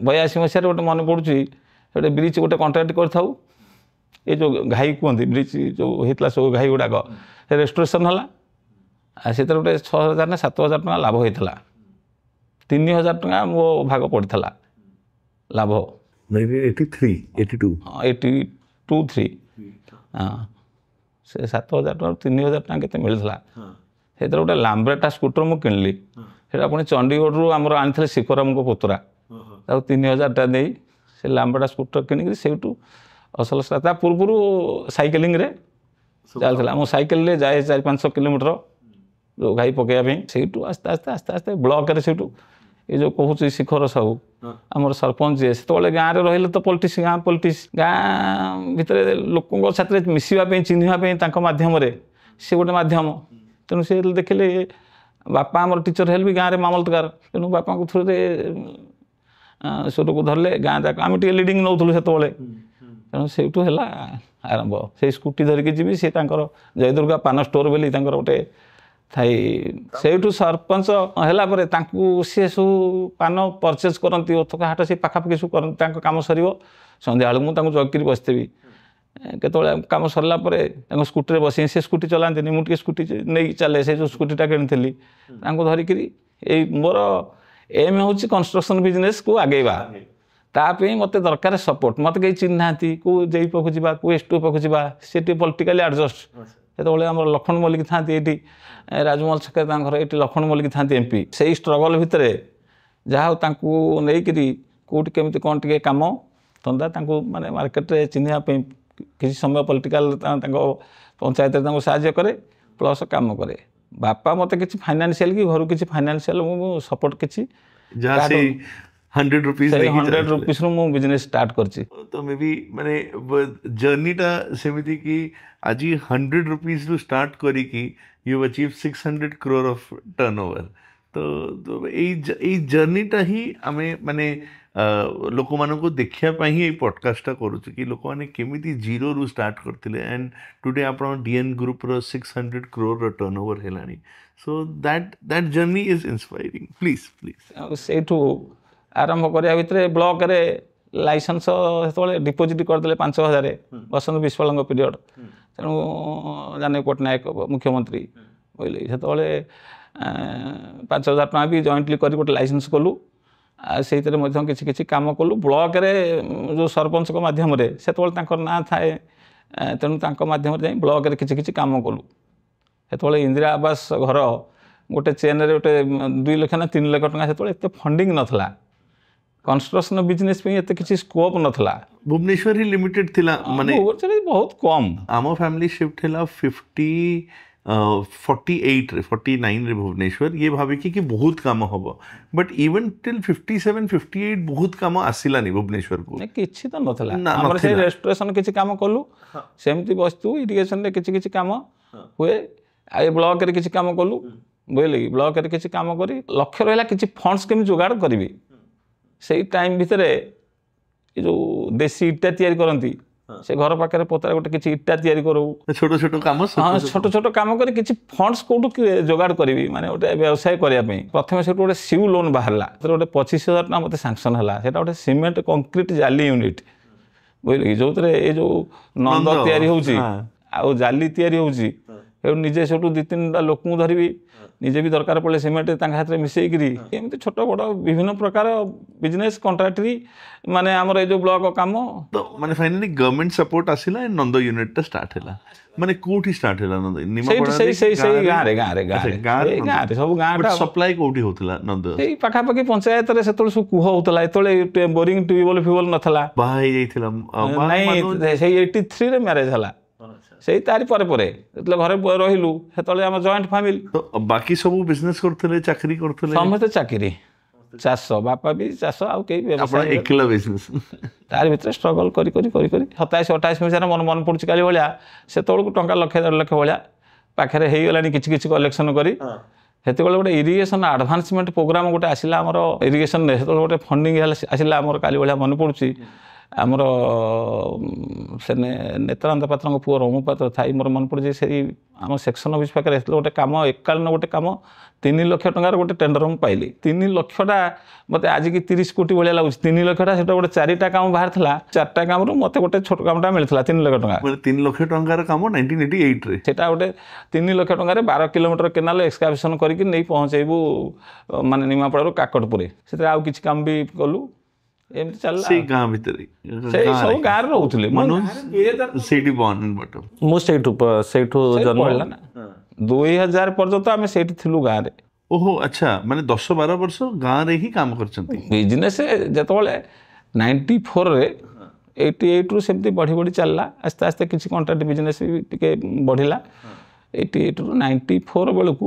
82 मसीह गोटे मन पड़ुची गोटे ब्रिज गोटे कंट्राक्ट कर ये जो घाई कहते ब्रिज जो होता सब घाई गुड़ाक रेस्टोरेसन है से गोटे 6000 ना 7000 टका लाभ होता 3000 टका मो भाग पड़ा लाभ 83 82 हाँ 82 3 हाँ से 7000 टका 3000 टका के मिलता से गोटे लाम्ब्रेटा स्कूटर मुझे किणली से पुणी चंडीगढ़ आमर आनी शिखरम को पुतरा 3000 टका दे से लाम्ब्रेटा स्कूटर किणिक से असल ता पूर्व साइकेलिंग रे चलता मो साइकेल जाए 400-500 किलोमीटर जो घाई पकड़ा से आस्ते आस्ते आस्ते आस्ते ब्लॉक रे ये जो कहूँ शिखर सब आमर सरपंच जी से गाँव में रही तो पॉलिटिक्स गाँ पॉलिटिक्स गाँ भितर लोकों साथ मिसवाई चिन्हवाई मध्यम सी गोटे मध्यम तेणु सी देखिले बापा आमर टीचर हेल्प भी गाँव में मामलतकार तेणु बापा को थ्रू सुर को धरले गाँ जाक आम टे लिडिंग नौलु से तेणु से आरंभ से स्कूटी धरिकी जी सी जयदुर्गा पान स्टोर बोली गोटे थाई से सरपंच है सी सब पान परचेज करती ओथका हाट से पाखापाखि सब कर कम सर सन्ध्या बेलू मुझे जगिरी बसदेवी केतले कम सरला स्कूटी बस से स्कूटी चलाती मुझे स्कूटी नहीं चले से जो स्कूटीटा किणी धरिकी मोर एम हूँ कंस्ट्रक्शन बिजनेस को आगेवा तापी मत दरकार सपोर्ट मत कहीं चिन्ह को जे पाक जा को S2 पाक जा सी पॉलिटिकली एडजस्ट जो आम लक्ष्मण मल्लिक था ये राजमहल छक घर ये लक्ष्मण मल्लिक था MP से स्ट्रगल भितर जहाँ नहीं कौट केमी कौन टे कम धंदा माने मार्केट रे चिन्हवाई किसी समय पॉलिटिकल पंचायत साहाय्य करे प्लस काम करे बापा मत किसी फाइनेंशियल कि घर किसी फाइनेंशियल सपोर्ट किसी 100 रुपीज 100 रुपीज रू मु बिजनेस स्टार्ट करची तो मे बी माने जर्नी टा सेमिति कि आज 100 रुपीज रू स्टार्ट करी कि you achieve 600 crore of turnover तो ए जर्नी टा ही आमे माने लोक मानको देखिया पई ही पॉडकास्ट करू कि लोक माने केमिति जीरो रु स्टार्ट करथिले एंड टुडे आपण डीएन ग्रुप रो 600 करोड़ टर्नओवर हेलानी so that journey is inspiring please सेठू आरंभ करिया भितर ब्लॉक रे लाइसेंस से डिपोजिट करदे 5000 बसंत विश्वाल पीरियड तेणु जाने पट्टनायक मुख्यमंत्री बोले से 5000 टका भी जॉइंटली कर गोटे लाइसेंस कलु से किसी किसी कम कलु ब्लॉक रे जो सरपंच मध्यम से ना थाए तेणु मध्यम ब्लॉक रे किसी किसी कम कलु से इंदिरा आवास घर गोटे चेन रे गोटे 2 लाख ना 3 लाख टका से फंडिंग नथला कंस्ट्रक्शन बिजनेस पे एते किसी स्कोप नथला भुवनेश्वर ही लिमिटेड थिला माने बहुत कम आमो फैमिली शिफ्ट हैला 48 रे 49 रे भुवनेश्वर ये भावे कि बहुत काम हबो बट इवन टिल 57 58 बहुत काम आसिलानी भुवनेश्वर को किछि तो नथला हमर से रेस्टोरेशन किछि काम कलु सेमति वस्तु इरिगेशन रे किछि काम हुए आ ब्लॉक रे किछि काम कलु बोले ब्लॉक रे किछि काम करी लक्ष्य रहला किछि फंड्स केमि जुगाड़ करबी से टाइम भितर ये जो देसी इटा तैयारी करती से घर पाखे पतरा गोटे किसी इटा तैयारी करूँ छोट छोट काम हाँ छोट छोट काम कर किसी फंड्स कौटू जोगाड़ करी माने गोटे व्यवसाय करने प्रथम से गोटे सिउ लोन बाहर गोटे 25,000 टका मत सांक्शन है से गोटे सीमेंट कंक्रीट जाली यूनिट बुझे जो ये जो नंद तैयारी हो जाली तैयारी हो निजे से 2-3 लोक धरबी निजे भी दरकार पड़े सीमेंट हाथ में मिसेकरी एमती छोट बड़ विभिन्न प्रकार बिजनेस कंट्राक्टरी माने हमर जो ब्लॉक काम तो माने फाइनली गवर्नमेंट सपोर्ट आसिला नंद यूनिट टा स्टार्ट हैला माने कोठी स्टार्ट हैला नंद निमापड़ा से गाँ रे सब गाँ सप्लाई कोठी होतला नंद सेई पाखा पाखी पंचायत रे सेतल सु कुह होतला एतले बोरिंग ट्यूबवेल फ्यूबल नथला बाहाई जाइथिला नहीं सेई 83 रे मैरिज हला से तारी परे घरे रहिलु सेतले हम जॉइंट फैमिली तो बाकी सब बिजनेस करथले चाकरी करथले समस्त चाकरी चाष बापा भी चाष आ कई व्यवसाय एकला बिजनेस तार भीतर स्ट्रगल करी 27-28 मसीह मन पड़ुछि काली भलिया से तळକୁ टंका 1,00,000 लाख भलिया पाखरे हेई गलानी किछि कलेक्शन करी हेते गोटे इरिगेशन एडवांसमेंट प्रोग्राम गोटे आसिला हमर इरिगेशन ने गोटे फंडिंग आसिला हमर काली भलिया मन पड़ुछि ଆମର ସେ ନେତ୍ରାନନ୍ଦ ପାତ୍ରଙ୍କ ପୁଅ ରମୁ ପାତ୍ର ଥାଇ ମୋର ମନେ ପଡ଼ୁଛି ସେଇ ଆମ ସେକ୍ସନ ଅଫିସ୍ ପାଖରେ ଆସିଥିଲା ଗୋଟେ କାମ ଏକାଳୀନ ଗୋଟେ କାମ 3 ଲକ୍ଷ ଟଙ୍କାର ଗୋଟେ ଟେଣ୍ଡର ମୁଁ ପାଇଲି 3 ଲକ୍ଷଟା ମୋତେ ଆଜିକି 30 କୋଟି ଭଳିଆ ଲାଗୁଛି 3 ଲକ୍ଷଟା ସେଟା ଗୋଟେ 4ଟା କାମ ବାହାରିଥିଲା 4ଟା କାମରୁ ମୋତେ ଗୋଟେ ଛୋଟ କାମଟା ମିଳିଥିଲା 3 ଲକ୍ଷ ଟଙ୍କା 3 ଲକ୍ଷ ଟଙ୍କାର କାମ 1988 ରେ ସେଟା ଗୋଟେ 3 ଲକ୍ଷ ଟଙ୍କାରେ 12 କିଲୋମିଟର କେନାଲ ଏକ୍ସକାଭେସନ କରିକି ନେଇ ପହଞ୍ଚେଇବୁ ମାନେ ନିମାପଡ଼ାରୁ କାକଟପୁରରେ ସେଥିରେ ଆଉ କିଛି କାମ ବି କଲୁ ଏମିତି ଚାଲିଲା ସେଇ ଗାଁ ଭିତରେ ସେଇ ସବୁ ଗାଁରେ ରହୁଥିଲେ ସେଇଠି ବର୍ନ ବଟ ମୁଁ ସେଇଠୁ ଜନ୍ମ ପଡ଼ିଲା ନା 2000 ପର୍ଯ୍ୟନ୍ତ ଆମେ ସେଇଠି ଥିଲୁ ଗାଁରେ ଓହୋ ଆଚ୍ଛା ମାନେ 10-12 ବର୍ଷ ଗାଁରେ ହିଁ କାମ କରିଛନ୍ତି ବିଜନେସ୍ ଯେତେବେଳେ 94ରେ 88ରୁ ସେମିତି ବଢ଼ି ବଢ଼ି ଚାଲିଲା ଆସ୍ତେ ଆସ୍ତେ କିଛି କଣ୍ଟ୍ରାକ୍ଟ ବିଜନେସ୍ ବି ଟିକେ ବଢ଼ିଲା 88ରୁ 94 ବେଳକୁ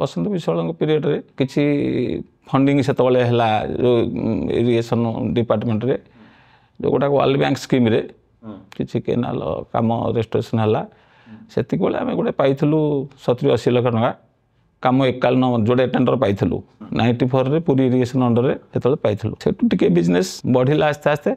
ବସନ୍ତ ବିଶ୍ୱାଳଙ୍କ ପିରିୟଡ଼ରେ କିଛି ଫଣ୍ଡିଂ ସେତେବେଳେ ହେଲା ଯେଉଁ ଇରିଗେସନ୍ ଡିପାର୍ଟମେଣ୍ଟରେ ଯେଉଁଗୁଡ଼ାକ ୱାର୍ଲଡ ବ୍ୟାଙ୍କ ସ୍କିମ୍ରେ କିଛି କେନାଲ କାମ ରେଷ୍ଟୋରେସନ୍ ହେଲା ସେତିକିବେଳେ ଆମେ ଗୋଟେ ପାଇଥିଲୁ 70-80 ଲକ୍ଷ ଟଙ୍କା କାମ ଏକାଳୀନ ଯୋଡ଼େ ଟେଣ୍ଡର ପାଇଥିଲୁ 94ରେ ପୁରୀ ଇରିଗେସନ୍ ଅଣ୍ଡରରେ ସେତେବେଳେ ପାଇଥିଲୁ ସେଠୁ ଟିକେ ବିଜନେସ୍ ବଢ଼ିଲା ଆସ୍ତେ ଆସ୍ତେ